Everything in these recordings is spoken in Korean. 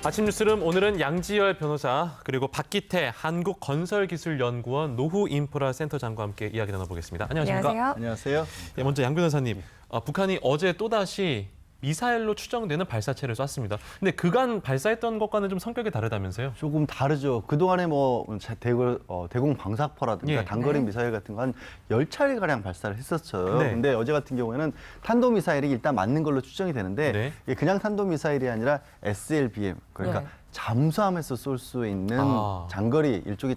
아침 뉴스룸 오늘은 양지열 변호사 그리고 박기태 한국건설기술연구원 노후인프라센터장과 함께 이야기 나눠보겠습니다. 안녕하십니까? 안녕하세요. 안녕하세요. 네, 먼저 양 변호사님, 북한이 어제 또다시 미사일로 추정되는 발사체를 쐈습니다. 근데 그간 발사했던 것과는 좀 성격이 다르다면서요? 조금 다르죠. 그동안에 대공 방사포라든가 예. 단거리 네. 미사일 같은 거 한 10차례가량 발사를 했었죠. 네. 근데 어제 같은 경우에는 탄도미사일이 일단 맞는 걸로 추정이 되는데 네. 이게 그냥 탄도미사일이 아니라 SLBM, 그러니까 네. 잠수함에서 쏠 수 있는 장거리, 일종의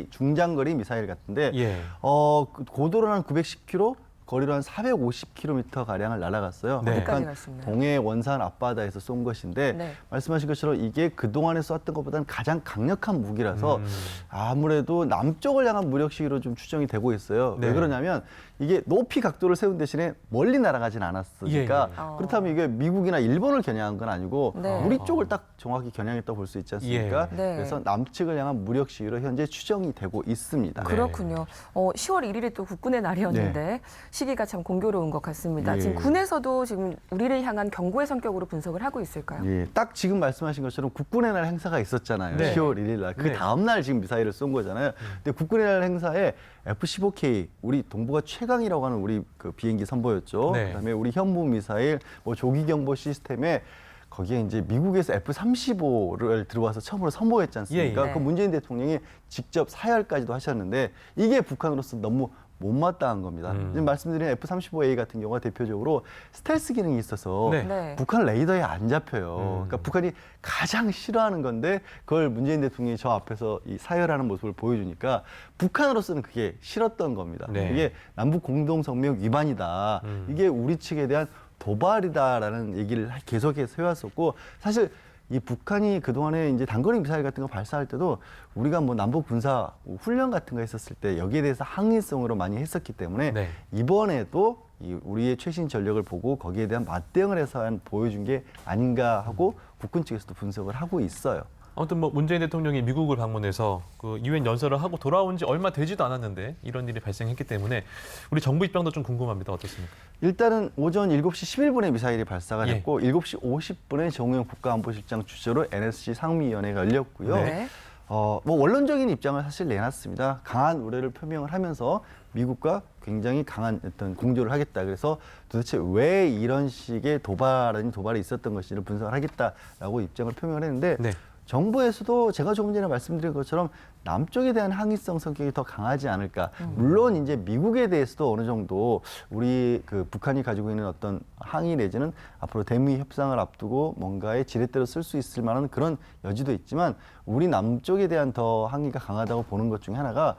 중장거리 미사일 같은데 예. 고도로 한 910km, 거리로 한 450km 가량을 날아갔어요. 네. 어디까지 북한 갔습니까? 동해 원산 앞바다에서 쏜 것인데 네. 말씀하신 것처럼 이게 그동안에 쐈던 것보다는 가장 강력한 무기라서 아무래도 남쪽을 향한 무력 시위로 좀 추정이 되고 있어요. 네. 왜 그러냐면 이게 높이 각도를 세운 대신에 멀리 날아가진 않았으니까 예, 예. 그렇다면 이게 미국이나 일본을 겨냥한 건 아니고 네. 우리 쪽을 딱 정확히 겨냥했다고 볼 수 있지 않습니까? 예. 네. 그래서 남측을 향한 무력 시위로 현재 추정이 되고 있습니다. 네. 그렇군요. 10월 1일이 또 국군의 날이었는데 시기가 참 공교로운 것 같습니다. 예. 지금 군에서도 지금 우리를 향한 경고의 성격으로 분석을 하고 있을까요? 예, 딱 지금 말씀하신 것처럼 국군의 날 행사가 있었잖아요. 네. 10월 1일 날. 그 네. 다음 날 지금 미사일을 쏜 거잖아요. 근데 국군의 날 행사에 F-15K, 우리 동북아 최강이라고 하는 우리 그 비행기 선보였죠. 네. 그다음에 우리 현무 미사일, 조기 경보 시스템에 거기에 이제 미국에서 F-35를 들어와서 처음으로 선보였지 않습니까? 예, 예. 그 문재인 대통령이 직접 사열까지도 하셨는데 이게 북한으로서 너무 못마땅한 겁니다. 지금 말씀드린 F-35A 같은 경우가 대표적으로 스텔스 기능이 있어서 네. 네. 북한 레이더에 안 잡혀요. 그러니까 북한이 가장 싫어하는 건데 그걸 문재인 대통령이 저 앞에서 이 사열하는 모습을 보여주니까 북한으로서는 그게 싫었던 겁니다. 네. 이게 남북 공동성명 위반이다. 이게 우리 측에 대한 도발이다라는 얘기를 계속해서 해왔었고 사실 이 북한이 그동안에 이제 단거리 미사일 같은 거 발사할 때도 우리가 뭐 남북 군사 훈련 같은 거 했었을 때 여기에 대해서 항의성으로 많이 했었기 때문에 네. 이번에도 우리의 최신 전력을 보고 거기에 대한 맞대응을 해서 보여준 게 아닌가 하고 국군 측에서도 분석을 하고 있어요. 아무튼 뭐 문재인 대통령이 미국을 방문해서 그 유엔 연설을 하고 돌아온 지 얼마 되지도 않았는데 이런 일이 발생했기 때문에 우리 정부 입장도 좀 궁금합니다. 어떻습니까? 일단은 오전 7시 11분에 미사일이 발사가 예. 됐고 7시 50분에 정우영 국가안보실장 주재로 NSC 상미위원회가 열렸고요. 네. 뭐 원론적인 입장을 사실 내놨습니다. 강한 우려를 표명을 하면서 미국과 굉장히 강한 어떤 공조를 하겠다. 그래서 도대체 왜 이런 식의 도발이 있었던 것인지를 분석을 하겠다라고 입장을 표명을 했는데 네. 정부에서도 제가 조금 전에 말씀드린 것처럼 남쪽에 대한 항의성 성격이 더 강하지 않을까. 물론 이제 미국에 대해서도 어느 정도 우리 그 북한이 가지고 있는 어떤 항의 내지는 앞으로 대미 협상을 앞두고 뭔가의 지렛대로 쓸 수 있을 만한 그런 여지도 있지만 우리 남쪽에 대한 더 항의가 강하다고 보는 것 중에 하나가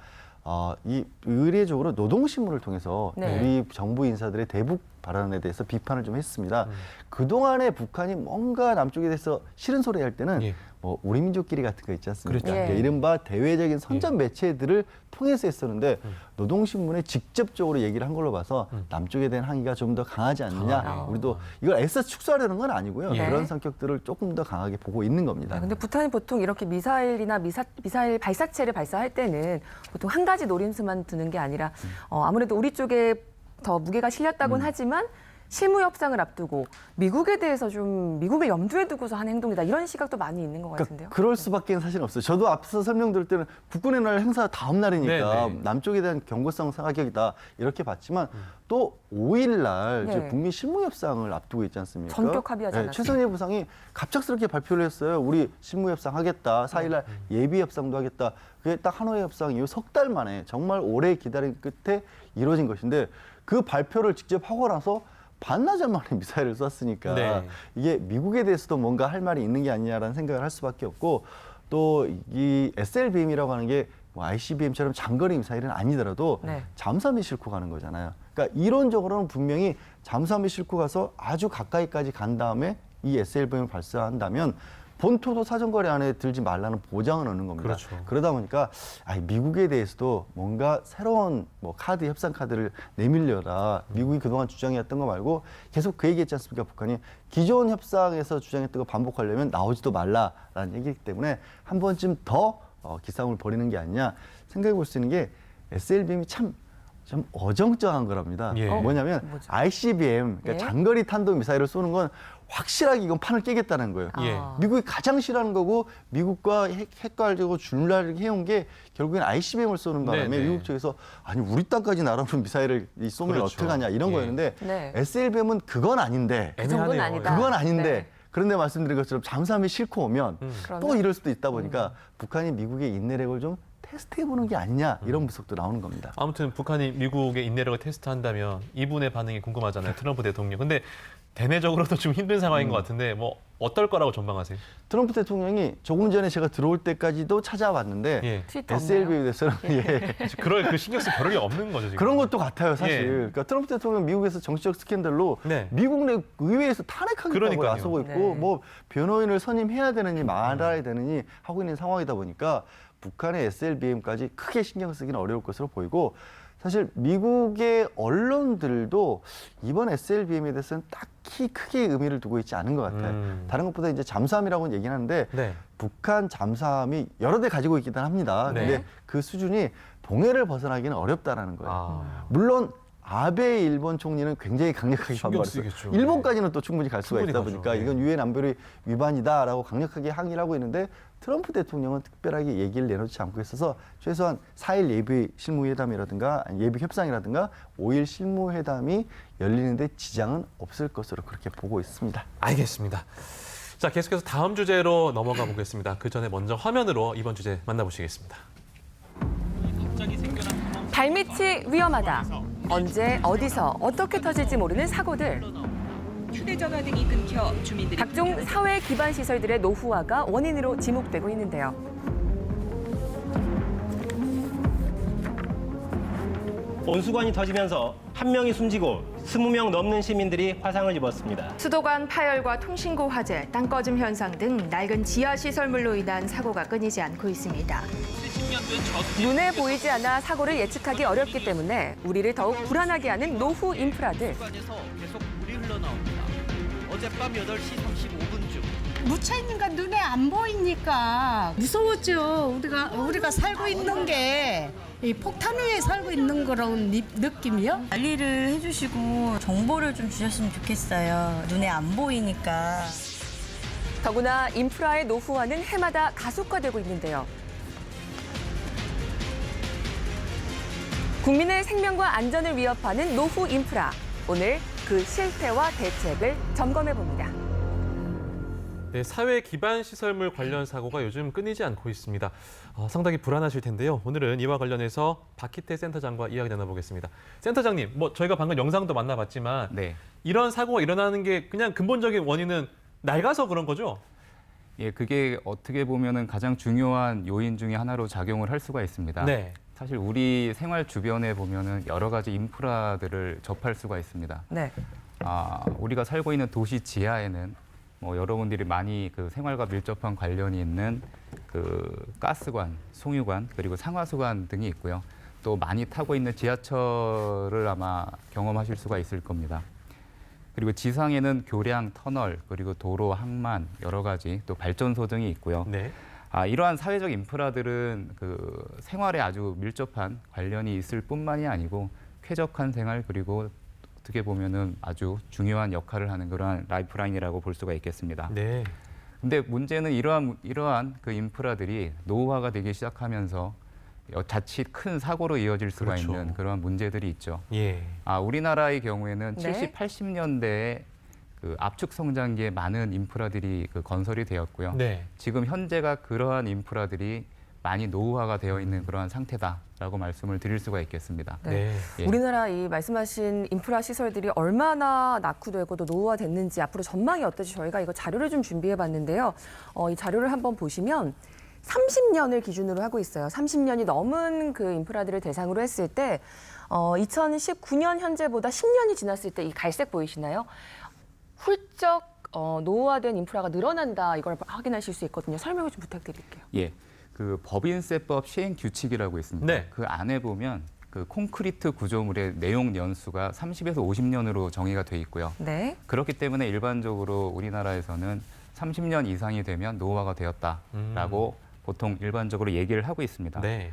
이 의례적으로 노동신문을 통해서 네. 우리 정부 인사들의 대북 발언에 대해서 비판을 좀 했습니다. 그동안에 북한이 뭔가 남쪽에 대해서 싫은 소리 할 때는 예. 뭐 우리 민족끼리 같은 거 있지 않습니까? 그렇죠. 예. 이른바 대외적인 선전 매체들을 통해서 했었는데 노동신문에 직접적으로 얘기를 한 걸로 봐서 남쪽에 대한 항의가 좀 더 강하지 않느냐. 우리도 이걸 애써 축소하려는 건 아니고요. 예. 그런 성격들을 조금 더 강하게 보고 있는 겁니다. 네, 근데 부탄이 보통 이렇게 미사일이나 미사일 발사체를 발사할 때는 보통 한 가지 노림수만 두는 게 아니라 아무래도 우리 쪽에 더 무게가 실렸다고는 하지만 실무 협상을 앞두고 미국에 대해서 좀 미국을 염두에 두고서 한 행동이다 이런 시각도 많이 있는 것 같은데요. 그럴 수밖에 사실 없어요. 저도 앞서 설명드릴 때는 국군의 날 행사 다음 날이니까 네네. 남쪽에 대한 경고성 사격이다 이렇게 봤지만 또 5일 날 네. 이제 북미 실무 협상을 앞두고 있지 않습니까? 전격 합의하지 않았어요? 최선희 부상이 갑작스럽게 발표를 했어요. 우리 실무 협상 하겠다. 4일 날 예비 협상도 하겠다. 그게 딱 하노이 협상 이후 석 달 만에 정말 오래 기다린 끝에 이루어진 것인데 그 발표를 직접 하고 나서 반나절 만에 미사일을 쐈으니까 네. 이게 미국에 대해서도 뭔가 할 말이 있는 게 아니냐라는 생각을 할 수밖에 없고 또 이 SLBM이라고 하는 게 뭐 ICBM처럼 장거리 미사일은 아니더라도 네. 잠수함이 싣고 가는 거잖아요. 그러니까 이론적으로는 분명히 잠수함이 싣고 가서 아주 가까이까지 간 다음에 이 SLBM을 발사한다면 본토도 사정거리 안에 들지 말라는 보장을 얻는 겁니다. 그렇죠. 그러다 보니까 미국에 대해서도 뭔가 새로운 뭐 협상 카드를 내밀려라. 미국이 그동안 주장해왔던 거 말고 계속 그 얘기했지 않습니까? 북한이 기존 협상에서 주장했던 거 반복하려면 나오지도 말라라는 얘기이기 때문에 한 번쯤 더 기싸움을 벌이는 게 아니냐 생각해 볼 수 있는 게 SLBM이 참 좀 어정쩡한 거랍니다. 예. 뭐냐면 뭐죠? ICBM, 그러니까 예? 장거리 탄도 미사일을 쏘는 건 확실하게 이건 판을 깨겠다는 거예요. 예. 미국이 가장 싫어하는 거고 미국과 핵과 가지고 줄날리기 해온 게 결국엔 ICBM을 쏘는 바람에 네네. 미국 쪽에서 아니 우리 땅까지 날아오는 미사일을 쏘면 그렇죠. 어떡하냐 이런 예. 거였는데 네. SLBM은 그건 아닌데 그 정도는 애매하네요. 아니다. 그건 아닌데 네. 그런데 말씀드린 것처럼 잠수함이 싣고 오면 그러면? 또 이럴 수도 있다 보니까 북한이 미국의 인내력을 좀 테스트해보는 게 아니냐 이런 분석도 나오는 겁니다. 아무튼 북한이 미국의 인내력을 테스트한다면 이분의 반응이 궁금하잖아요. 트럼프 대통령. 근데 대내적으로도 좀 힘든 상황인 것 같은데 뭐 어떨 거라고 전망하세요? 트럼프 대통령이 조금 전에 제가 들어올 때까지도 찾아왔는데 예. 트위터 SLB에 대해서는 그럴 그 신경 쓸 겨를이 없는 거죠, 지금. 그런 것도 같아요, 사실. 예. 그러니까 트럼프 대통령 미국에서 정치적 스캔들로 네. 미국 내 의회에서 탄핵하겠다고 그러니까요. 나서고 있고 네. 뭐 변호인을 선임해야 되느니 말아야 되느니 하고 있는 상황이다 보니까 북한의 SLBM까지 크게 신경 쓰기는 어려울 것으로 보이고 사실 미국의 언론들도 이번 SLBM에 대해서는 딱히 크게 의미를 두고 있지 않은 것 같아요. 다른 것보다 이제 잠수함이라고는 얘기는 하는데 네. 북한 잠수함이 여러 대 가지고 있긴 합니다. 네. 근데 그 수준이 동해를 벗어나기는 어렵다라는 거예요. 아. 물론 아베 일본 총리는 굉장히 강력하게 신경 반발했어요. 쓰겠죠. 일본까지는 또 충분히 갈 수가 충분히 있다 가죠. 보니까 네. 이건 유엔 안보리 위반이다라고 강력하게 항의를 하고 있는데 트럼프 대통령은 특별하게 얘기를 내놓지 않고 있어서 최소한 4일 예비 실무회담이라든가 예비 협상이라든가 5일 실무회담이 열리는데 지장은 없을 것으로 그렇게 보고 있습니다. 알겠습니다. 자, 계속해서 다음 주제로 넘어가 보겠습니다. 그 전에 먼저 화면으로 이번 주제 만나보시겠습니다. 발밑이 위험하다. 언제, 어디서, 어떻게 터질지 모르는 사고들. 휴대전화 등이 끊겨 주민들이 각종 사회 기반 시설들의 노후화가 원인으로 지목되고 있는데요. 온수관이 터지면서 한 명이 숨지고 20명 넘는 시민들이 화상을 입었습니다. 수도관 파열과 통신고 화재, 땅 꺼짐 현상 등 낡은 지하 시설물로 인한 사고가 끊이지 않고 있습니다. 눈에 보이지 않아 사고를 예측하기 어렵기 때문에 우리를 더욱 불안하게 하는 노후 인프라들. 관에서 계속 물이 흘러나옵니다. 어젯밤 8시 35분쯤 묻혀 있는 건 눈에 안 보이니까 무서웠죠. 우리가 살고 있는 게 이 폭탄 위에 살고 있는 그런 느낌이요. 관리를 해주시고 정보를 좀 주셨으면 좋겠어요. 눈에 안 보이니까. 더구나 인프라의 노후화는 해마다 가속화되고 있는데요. 국민의 생명과 안전을 위협하는 노후 인프라. 오늘 그 실태와 대책을 점검해 봅니다. 네, 사회 기반 시설물 관련 사고가 요즘 끊이지 않고 있습니다. 상당히 불안하실 텐데요. 오늘은 이와 관련해서 박희태 센터장과 이야기 나눠보겠습니다. 센터장님, 뭐 저희가 방금 영상도 만나봤지만 네. 이런 사고가 일어나는 게 그냥 근본적인 원인은 낡아서 그런 거죠? 예, 그게 어떻게 보면은 가장 중요한 요인 중에 하나로 작용을 할 수가 있습니다. 네. 사실 우리 생활 주변에 보면은 여러 가지 인프라들을 접할 수가 있습니다. 네. 우리가 살고 있는 도시 지하에는 뭐 여러분들이 많이 그 생활과 밀접한 관련이 있는 그 가스관, 송유관, 그리고 상하수관 등이 있고요. 또 많이 타고 있는 지하철을 아마 경험하실 수가 있을 겁니다. 그리고 지상에는 교량, 터널, 그리고 도로, 항만, 여러 가지 또 발전소 등이 있고요. 네. 이러한 사회적 인프라들은 그 생활에 아주 밀접한 관련이 있을 뿐만이 아니고 쾌적한 생활 그리고 어떻게 보면은 아주 중요한 역할을 하는 그러한 라이프라인이라고 볼 수가 있겠습니다. 네. 근데 문제는 이러한 그 인프라들이 노후화가 되기 시작하면서 자칫 큰 사고로 이어질 수가 그렇죠. 있는 그러한 문제들이 있죠. 예. 우리나라의 경우에는 네. 70, 80년대에 그 압축 성장기에 많은 인프라들이 그 건설이 되었고요. 네. 지금 현재가 그러한 인프라들이 많이 노후화가 되어 있는 그러한 상태다라고 말씀을 드릴 수가 있겠습니다. 네. 예. 우리나라 이 말씀하신 인프라 시설들이 얼마나 낙후되고 또 노후화됐는지 앞으로 전망이 어떨지 저희가 이거 자료를 좀 준비해 봤는데요. 이 자료를 한번 보시면 30년을 기준으로 하고 있어요. 30년이 넘은 그 인프라들을 대상으로 했을 때 2019년 현재보다 10년이 지났을 때 이 갈색 보이시나요? 훌쩍 노후화된 인프라가 늘어난다 이걸 확인하실 수 있거든요. 설명을 좀 부탁드릴게요. 예, 그 법인세법 시행 규칙이라고 있습니다. 네. 그 안에 보면 그 콘크리트 구조물의 내용 연수가 30에서 50년으로 정의가 돼 있고요. 네. 그렇기 때문에 일반적으로 우리나라에서는 30년 이상이 되면 노후화가 되었다라고 보통 일반적으로 얘기를 하고 있습니다. 네.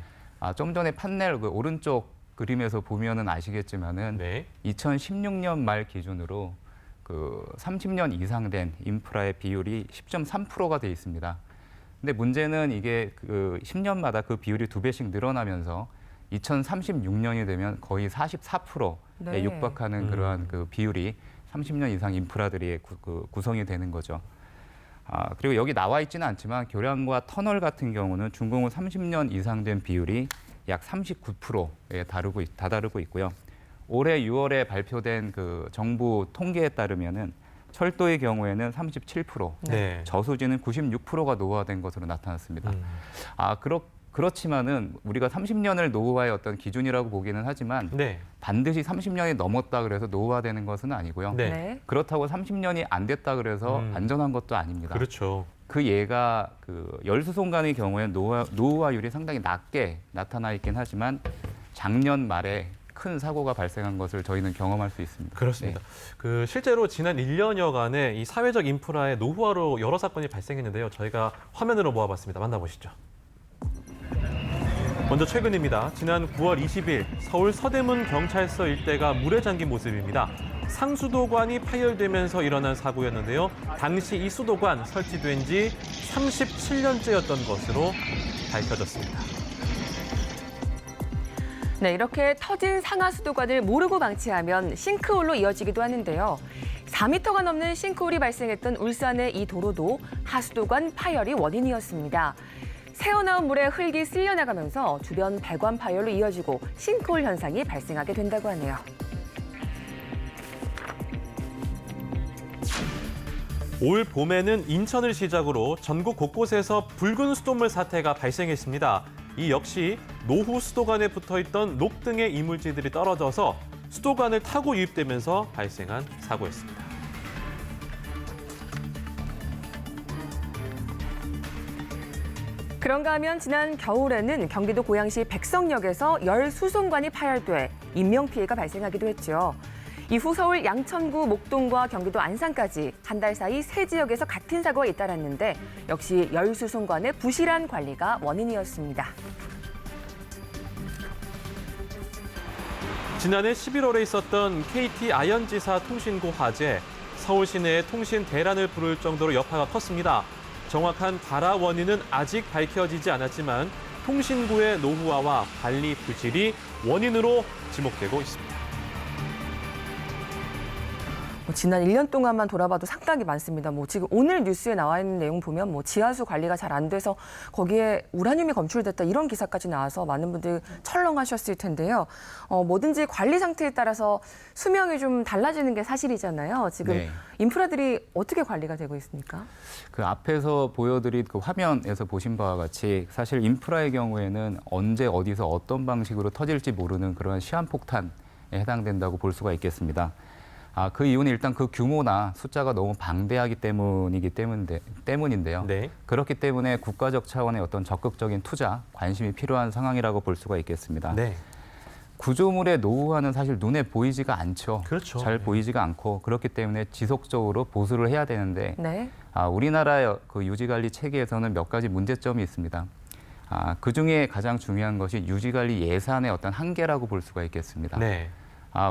좀 전에 판넬 그 오른쪽 그림에서 보면은 아시겠지만은 네. 2016년 말 기준으로 그 30년 이상 된 인프라의 비율이 10.3%가 돼 있습니다. 근데 문제는 이게 그 10년마다 그 비율이 2배씩 늘어나면서 2036년이 되면 거의 44%에 네. 육박하는 그러한 그 비율이 30년 이상 인프라들이 구성이 되는 거죠. 그리고 여기 나와 있지는 않지만 교량과 터널 같은 경우는 준공후 30년 이상 된 비율이 약 39%에 다다르고 있고요. 올해 6월에 발표된 그 정부 통계에 따르면은 철도의 경우에는 37%, 네. 저수지는 96%가 노후화된 것으로 나타났습니다. 그렇지만은 우리가 30년을 노후화의 어떤 기준이라고 보기는 하지만 네. 반드시 30년이 넘었다 그래서 노후화되는 것은 아니고요. 네. 네. 그렇다고 30년이 안 됐다 그래서 안전한 것도 아닙니다. 그렇죠. 그 예가 그 열수송관의 경우에 노후화율이 상당히 낮게 나타나 있긴 하지만 작년 말에 큰 사고가 발생한 것을 저희는 경험할 수 있습니다. 그렇습니다. 네. 그 실제로 지난 1년여간에 이 사회적 인프라의 노후화로 여러 사건이 발생했는데요. 저희가 화면으로 모아봤습니다. 만나보시죠. 먼저 최근입니다. 지난 9월 20일 서울 서대문 경찰서 일대가 물에 잠긴 모습입니다. 상수도관이 파열되면서 일어난 사고였는데요. 당시 이 수도관 설치된 지 37년째였던 것으로 밝혀졌습니다. 네, 이렇게 터진 상하수도관을 모르고 방치하면 싱크홀로 이어지기도 하는데요. 4m가 넘는 싱크홀이 발생했던 울산의 이 도로도 하수도관 파열이 원인이었습니다. 새어나온 물에 흙이 쓸려나가면서 주변 배관 파열로 이어지고 싱크홀 현상이 발생하게 된다고 하네요. 올 봄에는 인천을 시작으로 전국 곳곳에서 붉은 수돗물 사태가 발생했습니다. 이 역시 노후 수도관에 붙어있던 녹 등의 이물질들이 떨어져서 수도관을 타고 유입되면서 발생한 사고였습니다. 그런가 하면 지난 겨울에는 경기도 고양시 백석역에서 열수송관이 파열돼 인명피해가 발생하기도 했죠. 이후 서울 양천구 목동과 경기도 안산까지 한 달 사이 세 지역에서 같은 사고가 잇따랐는데 역시 열수송관의 부실한 관리가 원인이었습니다. 지난해 11월에 있었던 KT 아현지사 통신고 화재, 서울 시내의 통신 대란을 부를 정도로 여파가 컸습니다. 정확한 발화 원인은 아직 밝혀지지 않았지만 통신구의 노후화와 관리 부실이 원인으로 지목되고 있습니다. 지난 1년 동안만 돌아봐도 상당히 많습니다. 지금 오늘 뉴스에 나와 있는 내용 보면 지하수 관리가 잘 안 돼서 거기에 우라늄이 검출됐다 이런 기사까지 나와서 많은 분들이 철렁하셨을 텐데요. 뭐든지 관리 상태에 따라서 수명이 좀 달라지는 게 사실이잖아요. 지금 네. 인프라들이 어떻게 관리가 되고 있습니까? 그 앞에서 보여드린 그 화면에서 보신 바와 같이 사실 인프라의 경우에는 언제 어디서 어떤 방식으로 터질지 모르는 그런 시한폭탄에 해당된다고 볼 수가 있겠습니다. 그 이유는 일단 그 규모나 숫자가 너무 방대하기 때문인데요. 네. 그렇기 때문에 국가적 차원의 어떤 적극적인 투자, 관심이 필요한 상황이라고 볼 수가 있겠습니다. 네. 구조물의 노후화는 사실 눈에 보이지가 않죠. 그렇죠. 잘 네. 보이지가 않고 그렇기 때문에 지속적으로 보수를 해야 되는데 네. 우리나라의 그 유지관리 체계에서는 몇 가지 문제점이 있습니다. 그중에 가장 중요한 것이 유지관리 예산의 어떤 한계라고 볼 수가 있겠습니다. 네.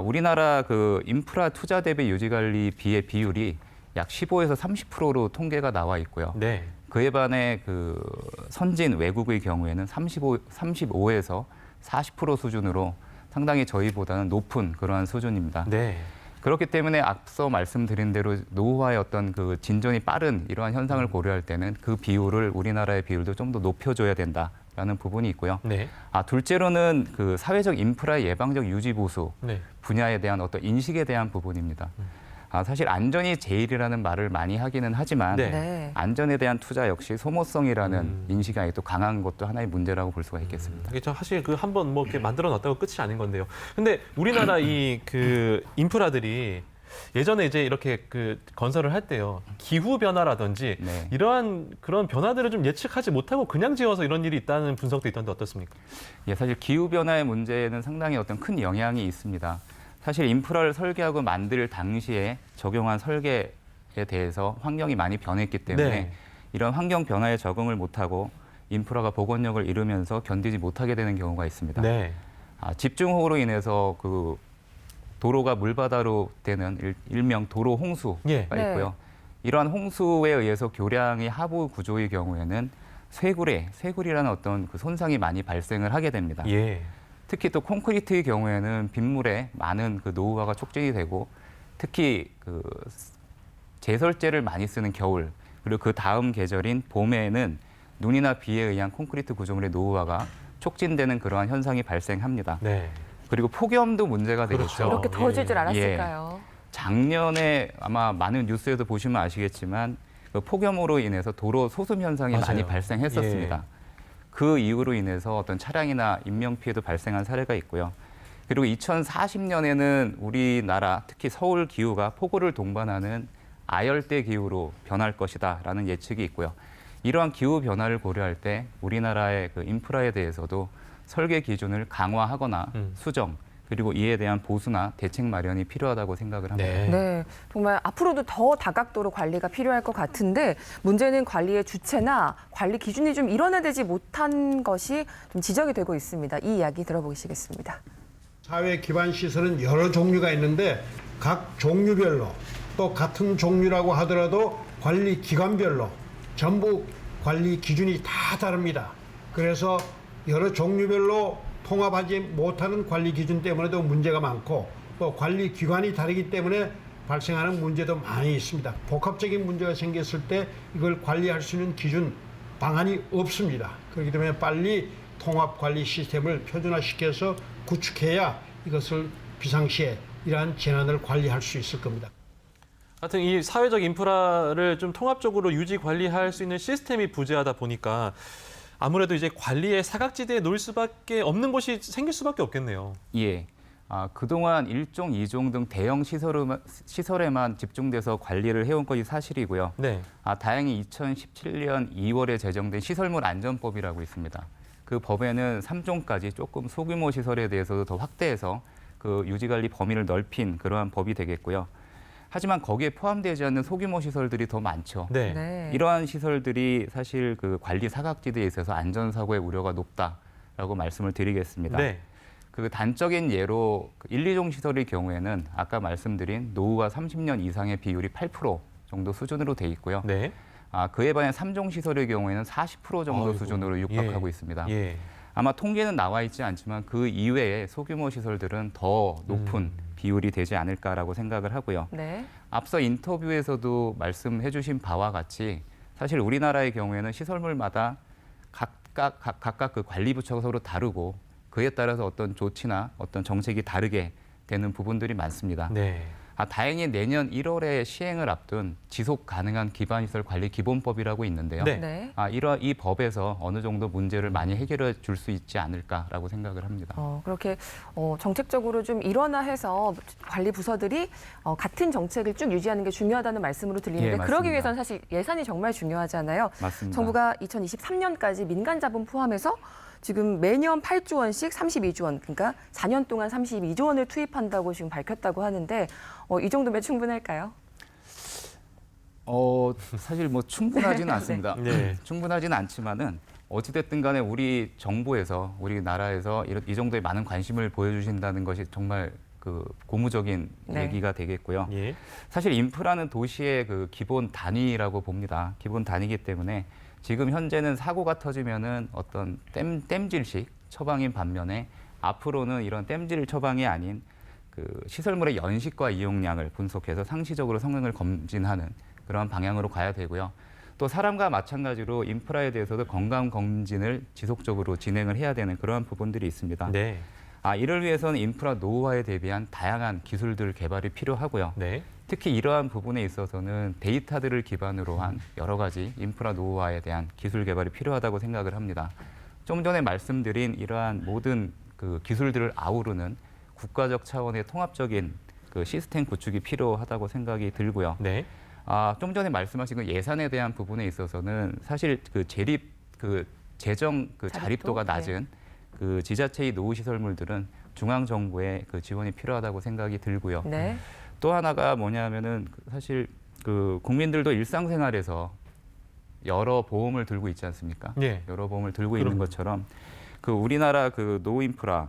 우리나라 그 인프라 투자 대비 유지관리비의 비율이 약 15에서 30%로 통계가 나와 있고요. 네. 그에 반해 그 선진 외국의 경우에는 35에서 40% 수준으로 상당히 저희보다는 높은 그러한 수준입니다. 네. 그렇기 때문에 앞서 말씀드린 대로 노후화의 어떤 그 진전이 빠른 이러한 현상을 고려할 때는 그 비율을 우리나라의 비율도 좀 더 높여줘야 된다라는 부분이 있고요. 네. 둘째로는 그 사회적 인프라의 예방적 유지 보수 네. 분야에 대한 어떤 인식에 대한 부분입니다. 사실 안전이 제일이라는 말을 많이 하기는 하지만 네. 네. 안전에 대한 투자 역시 소모성이라는 인식이 아직도 강한 것도 하나의 문제라고 볼 수가 있겠습니다. 이게 사실 그 한번 뭐 이렇게 만들어 놨다고 끝이 아닌 건데요. 근데 우리나라 이 그 인프라들이 예전에 이제 이렇게 그 건설을 할 때요. 기후 변화라든지 네. 이러한 그런 변화들을 좀 예측하지 못하고 그냥 지어서 이런 일이 있다는 분석도 있던데 어떻습니까? 사실 기후 변화의 문제는 상당히 어떤 큰 영향이 있습니다. 사실 인프라를 설계하고 만들 당시에 적용한 설계에 대해서 환경이 많이 변했기 때문에 네. 이런 환경 변화에 적응을 못하고 인프라가 복원력을 잃으면서 견디지 못하게 되는 경우가 있습니다. 네. 집중호우로 인해서 그 도로가 물바다로 되는 일명 도로 홍수가 예. 있고요. 이러한 홍수에 의해서 교량이 하부 구조의 경우에는 쇄굴이라는 어떤 그 손상이 많이 발생을 하게 됩니다. 예. 특히 또 콘크리트의 경우에는 빗물에 많은 그 노후화가 촉진이 되고 특히 그 제설제를 많이 쓰는 겨울 그리고 그 다음 계절인 봄에는 눈이나 비에 의한 콘크리트 구조물의 노후화가 촉진되는 그러한 현상이 발생합니다. 네. 그리고 폭염도 문제가 그렇죠. 되겠죠. 이렇게 더워질 예. 줄 알았을까요? 작년에 아마 많은 뉴스에도 보시면 아시겠지만 그 폭염으로 인해서 도로 소음 현상이 맞아요. 많이 발생했었습니다. 그 이유로 인해서 어떤 차량이나 인명 피해도 발생한 사례가 있고요. 그리고 2040년에는 우리나라 특히 서울 기후가 폭우를 동반하는 아열대 기후로 변할 것이다라는 예측이 있고요. 이러한 기후 변화를 고려할 때 우리나라의 그 인프라에 대해서도 설계 기준을 강화하거나 수정 그리고 이에 대한 보수나 대책 마련이 필요하다고 생각을 합니다. 네. 네, 정말 앞으로도 더 다각도로 관리가 필요할 것 같은데 문제는 관리의 주체나 관리 기준이 좀 일원화되지 못한 것이 좀 지적이 되고 있습니다. 이 이야기 들어보시겠습니다. 사회 기반 시설은 여러 종류가 있는데 각 종류별로 또 같은 종류라고 하더라도 관리 기관별로 전부 관리 기준이 다 다릅니다. 그래서 여러 종류별로 통합하지 못하는 관리 기준 때문에도 문제가 많고 또 관리 기관이 다르기 때문에 발생하는 문제도 많이 있습니다. 복합적인 문제가 생겼을 때 이걸 관리할 수 있는 기준 방안이 없습니다. 그렇기 때문에 빨리 통합 관리 시스템을 표준화시켜서 구축해야 이것을 비상시에 이러한 재난을 관리할 수 있을 겁니다. 하여튼 이 사회적 인프라를 좀 통합적으로 유지 관리할 수 있는 시스템이 부재하다 보니까 아무래도 이제 관리의 사각지대에 놓일 수밖에 없는 곳이 생길 수밖에 없겠네요. 예. 그동안 1종, 2종 등 대형 시설에만 집중돼서 관리를 해온 것이 사실이고요. 네. 다행히 2017년 2월에 제정된 시설물 안전법이라고 있습니다. 그 법에는 3종까지 조금 소규모 시설에 대해서도 더 확대해서 그 유지관리 범위를 넓힌 그러한 법이 되겠고요. 하지만 거기에 포함되지 않는 소규모 시설들이 더 많죠. 네. 네. 이러한 시설들이 사실 그 관리 사각지대에 있어서 안전사고의 우려가 높다라고 말씀을 드리겠습니다. 네. 그 단적인 예로 1, 2종 시설의 경우에는 아까 말씀드린 노후가 30년 이상의 비율이 8% 정도 수준으로 돼 있고요. 네. 그에 반해 3종 시설의 경우에는 40% 정도 아이고. 수준으로 육박하고 예. 있습니다. 예. 아마 통계는 나와 있지 않지만 그 이외의 소규모 시설들은 더 높은 비율이 되지 않을까라고 생각을 하고요. 네. 앞서 인터뷰에서도 말씀해 주신 바와 같이 사실 우리나라의 경우에는 시설물마다 각각 그 관리부처가 서로 다르고 그에 따라서 어떤 조치나 어떤 정책이 다르게 되는 부분들이 많습니다. 네. 다행히 내년 1월에 시행을 앞둔 지속 가능한 기반시설 관리 기본법이라고 있는데요. 네. 네. 이 법에서 어느 정도 문제를 많이 해결해 줄 수 있지 않을까라고 생각을 합니다. 그렇게 정책적으로 좀 일원화해서 관리 부서들이 같은 정책을 쭉 유지하는 게 중요하다는 말씀으로 들리는데 예, 그러기 맞습니다. 위해서는 사실 예산이 정말 중요하잖아요. 맞습니다. 정부가 2023년까지 민간 자본 포함해서 지금 매년 8조 원씩 32조 원, 그러니까 4년 동안 32조 원을 투입한다고 지금 밝혔다고 하는데 이 정도면 충분할까요? 사실 뭐 충분하지는 않습니다. 네. 충분하지는 않지만은 어찌됐든 간에 우리 정부에서 우리나라에서 이 정도의 많은 관심을 보여주신다는 것이 정말 그 고무적인 네. 얘기가 되겠고요. 예. 사실 인프라는 도시의 그 기본 단위라고 봅니다. 기본 단위이기 때문에 지금 현재는 사고가 터지면은 어떤 땜질식 처방인 반면에 앞으로는 이런 땜질 처방이 아닌 그 시설물의 연식과 이용량을 분석해서 상시적으로 성능을 검진하는 그런 방향으로 가야 되고요. 또 사람과 마찬가지로 인프라에 대해서도 건강 검진을 지속적으로 진행을 해야 되는 그러한 부분들이 있습니다. 네. 이를 위해서는 인프라 노후화에 대비한 다양한 기술들 개발이 필요하고요. 네. 특히 이러한 부분에 있어서는 데이터들을 기반으로 한 여러 가지 인프라 노후화에 대한 기술 개발이 필요하다고 생각을 합니다. 좀 전에 말씀드린 이러한 모든 그 기술들을 아우르는 국가적 차원의 통합적인 그 시스템 구축이 필요하다고 생각이 들고요. 네. 좀 전에 말씀하신 그 예산에 대한 부분에 있어서는 사실 그 재정 그 자립도가 낮은 그 지자체의 노후 시설물들은 중앙 정부의 그 지원이 필요하다고 생각이 들고요. 네. 또 하나가 뭐냐면은 사실 그 국민들도 일상생활에서 여러 보험을 들고 있지 않습니까? 예. 여러 보험을 들고 있는 것처럼 그 우리나라 그 노후 인프라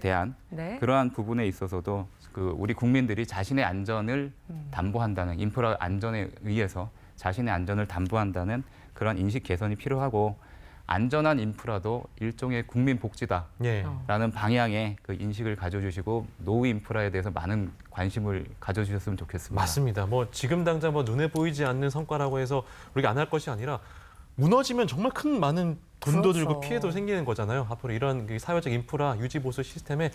대한 네. 그러한 부분에 있어서도 우리 국민들이 자신의 안전을 담보한다는 인프라 안전에 의해서 자신의 안전을 담보한다는 그런 인식 개선이 필요하고 안전한 인프라도 일종의 국민 복지다라는 예. 방향의 그 인식을 가져주시고 노후 인프라에 대해서 많은 관심을 가져주셨으면 좋겠습니다. 맞습니다. 뭐 지금 당장 뭐 눈에 보이지 않는 성과라고 해서 우리가 안 할 것이 아니라 무너지면 정말 큰 많은 돈도 그렇죠. 들고 피해도 생기는 거잖아요. 앞으로 이런 그 사회적 인프라 유지 보수 시스템에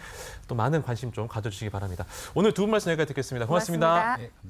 또 많은 관심 좀 가져주시기 바랍니다. 오늘 두 분 말씀 여기까지 듣겠습니다. 고맙습니다. 고맙습니다. 네, 감사합니다.